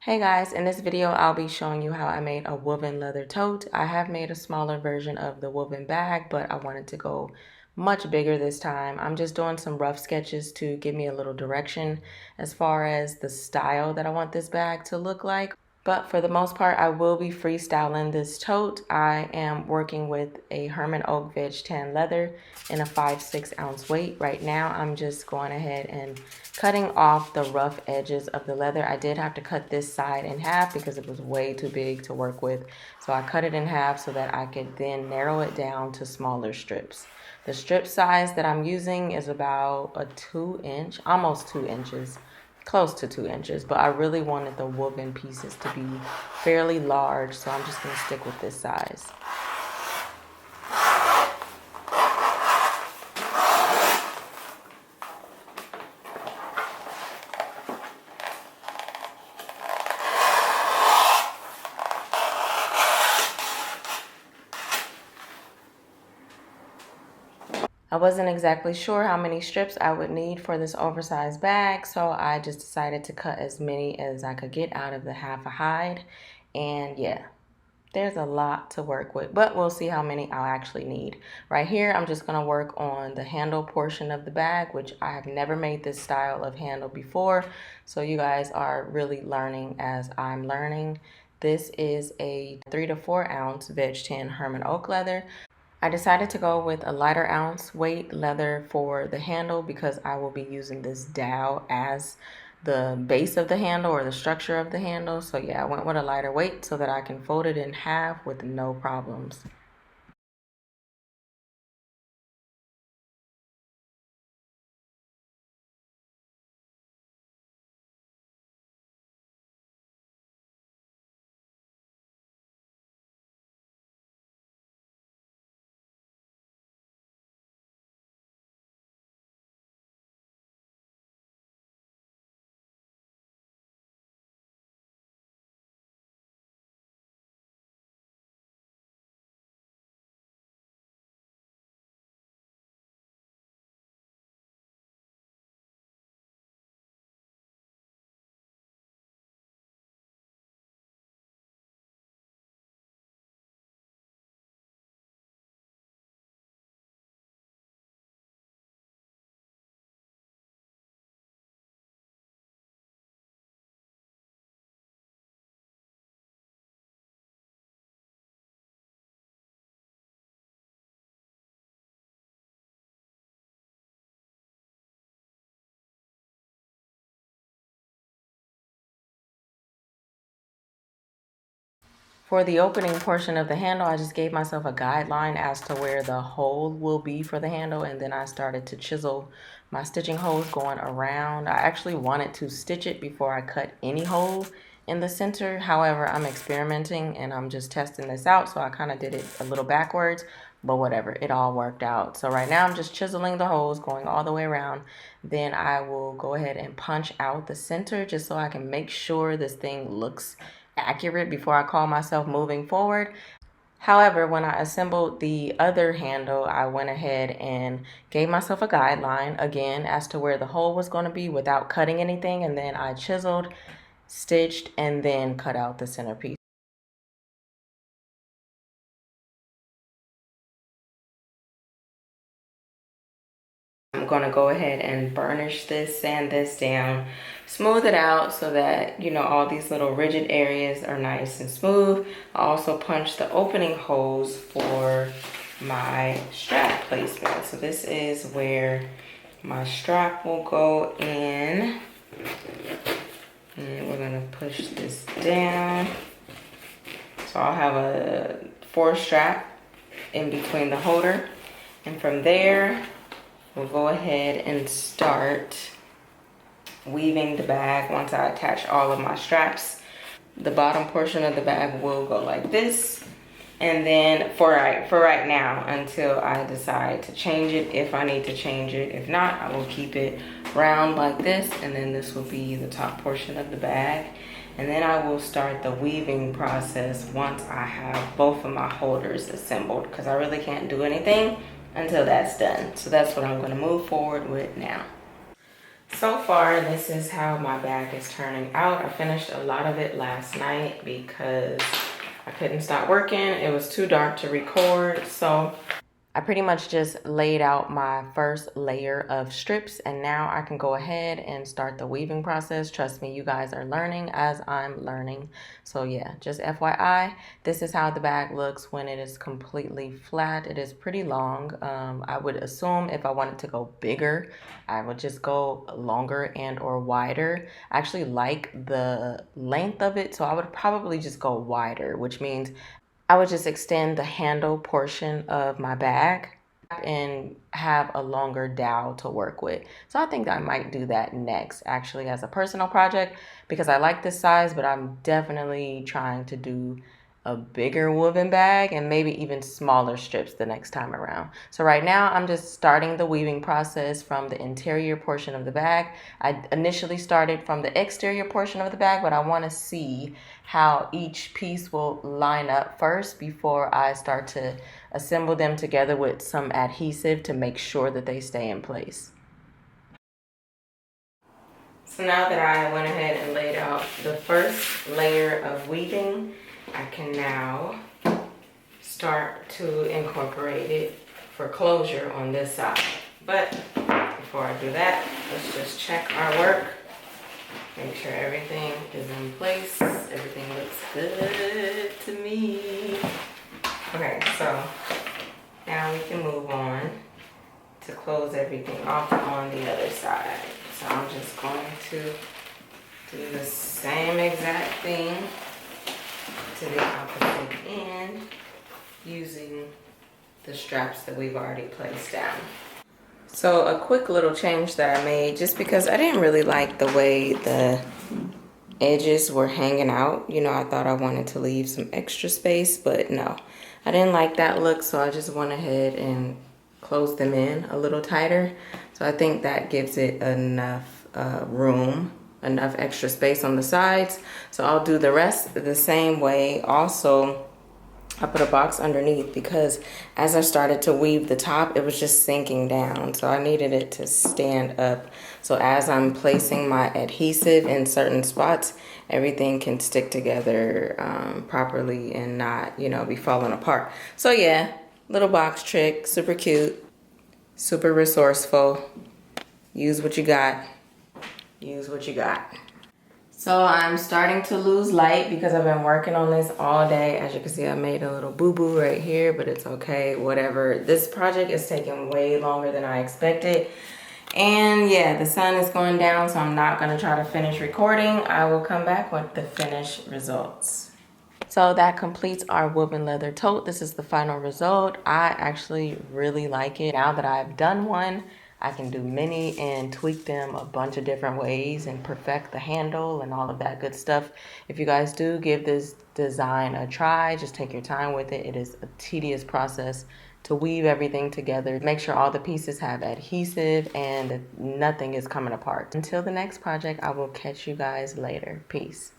Hey guys, in this video I'll be showing you how I made a woven leather tote. I have made a smaller version of the woven bag, but I wanted to go much bigger this time. I'm just doing some rough sketches to give me a little direction as far as the style that I want this bag to look like. But for the most part, I will be freestyling this tote. I am working with a Herman oak Vegged tan leather in a 5/6 ounce weight. Right now, I'm just going ahead and cutting off the rough edges of the leather. I did have to cut this side in half because it was way too big to work with. So I cut it in half so that I could then narrow it down to smaller strips. The strip size that I'm using is about a 2 inch, almost 2 inches, close to 2 inches, but I really wanted the woven pieces to be fairly large, so I'm just going to stick with this size. I wasn't exactly sure how many strips I would need for this oversized bag, so I just decided to cut as many as I could get out of the half a hide. And yeah, there's a lot to work with, but we'll see how many I'll actually need. Right here, I'm just gonna work on the handle portion of the bag, which I have never made this style of handle before, so you guys are really learning as I'm learning. This is a 3 to 4 ounce Vegged tan Herman oak leather. I decided to go with a lighter ounce weight leather for the handle because I will be using this dowel as the base of the handle or the structure of the handle. So yeah, I went with a lighter weight so that I can fold it in half with no problems. For the opening portion of the handle, I just gave myself a guideline as to where the hole will be for the handle, and then I started to chisel my stitching holes going around. I actually wanted to stitch it before I cut any hole in the center. However, I'm experimenting and I'm just testing this out, so I kind of did it a little backwards, but whatever, it all worked out. So right now I'm just chiseling the holes going all the way around. Then I will go ahead and punch out the center just so I can make sure this thing looks accurate before I call myself moving forward. However, when I assembled the other handle, I went ahead and gave myself a guideline again as to where the hole was going to be without cutting anything, and then I chiseled, stitched, and then cut out the centerpiece. I'm going to go ahead and burnish this, sand this down, smooth it out so that, you know, all these little rigid areas are nice and smooth. I also punched the opening holes for my strap placement. So this is where my strap will go in. And we're going to push this down. So I'll have a 4 strap in between the holder. And from there, we'll go ahead and start weaving the bag once I attach all of my straps. The bottom portion of the bag will go like this. And then for right now, until I decide to change it, if I need to change it. If not, I will keep it round like this. And then this will be the top portion of the bag. And then I will start the weaving process once I have both of my holders assembled, because I really can't do anything until that's done. So that's what I'm going to move forward with now. So far, this is how my bag is turning out. I finished a lot of it last night because I couldn't stop working. It was too dark to record, so I pretty much just laid out my first layer of strips, and now I can go ahead and start the weaving process. Trust me, you guys are learning as I'm learning. So yeah, just FYI, this is how the bag looks when it is completely flat. It is pretty long. I would assume if I wanted to go bigger, I would just go longer and or wider. I actually like the length of it, so I would probably just go wider, which means I would just extend the handle portion of my bag and have a longer dowel to work with. So I think I might do that next, actually, as a personal project, because I like this size, but I'm definitely trying to do a bigger woven bag and maybe even smaller strips the next time around. So right now I'm just starting the weaving process from the interior portion of the bag. I initially started from the exterior portion of the bag, but I want to see how each piece will line up first before I start to assemble them together with some adhesive to make sure that they stay in place. So now that I went ahead and laid out the first layer of weaving, I can now start to incorporate it for closure on this side. But before I do that, let's just check our work. Make sure everything is in place. Everything looks good to me. Okay, so now we can move on to close everything off on the other side. So I'm just going to do the same exact thing to the opposite end using the straps that we've already placed down. So a quick little change that I made, just because I didn't really like the way the edges were hanging out. You know, I thought I wanted to leave some extra space, but no, I didn't like that look, so I just went ahead and closed them in a little tighter. So I think that gives it enough room, enough extra space on the sides. So I'll do the rest the same way. Also, I put a box underneath because as I started to weave the top, it was just sinking down. So I needed it to stand up. So as I'm placing my adhesive in certain spots, everything can stick together properly and not, you know, be falling apart. So yeah, little box trick, super cute, super resourceful. Use what you got. Use what you got. So I'm starting to lose light because I've been working on this all day. As you can see, I made a little boo-boo right here, but it's okay, whatever. This project is taking way longer than I expected. And yeah, the sun is going down, so I'm not gonna try to finish recording. I will come back with the finished results. So that completes our woven leather tote. This is the final result. I actually really like it. Now that I've done one, I can do many and tweak them a bunch of different ways and perfect the handle and all of that good stuff. If you guys do give this design a try, just take your time with it. It is a tedious process to weave everything together. Make sure all the pieces have adhesive and that nothing is coming apart. Until the next project, I will catch you guys later. Peace.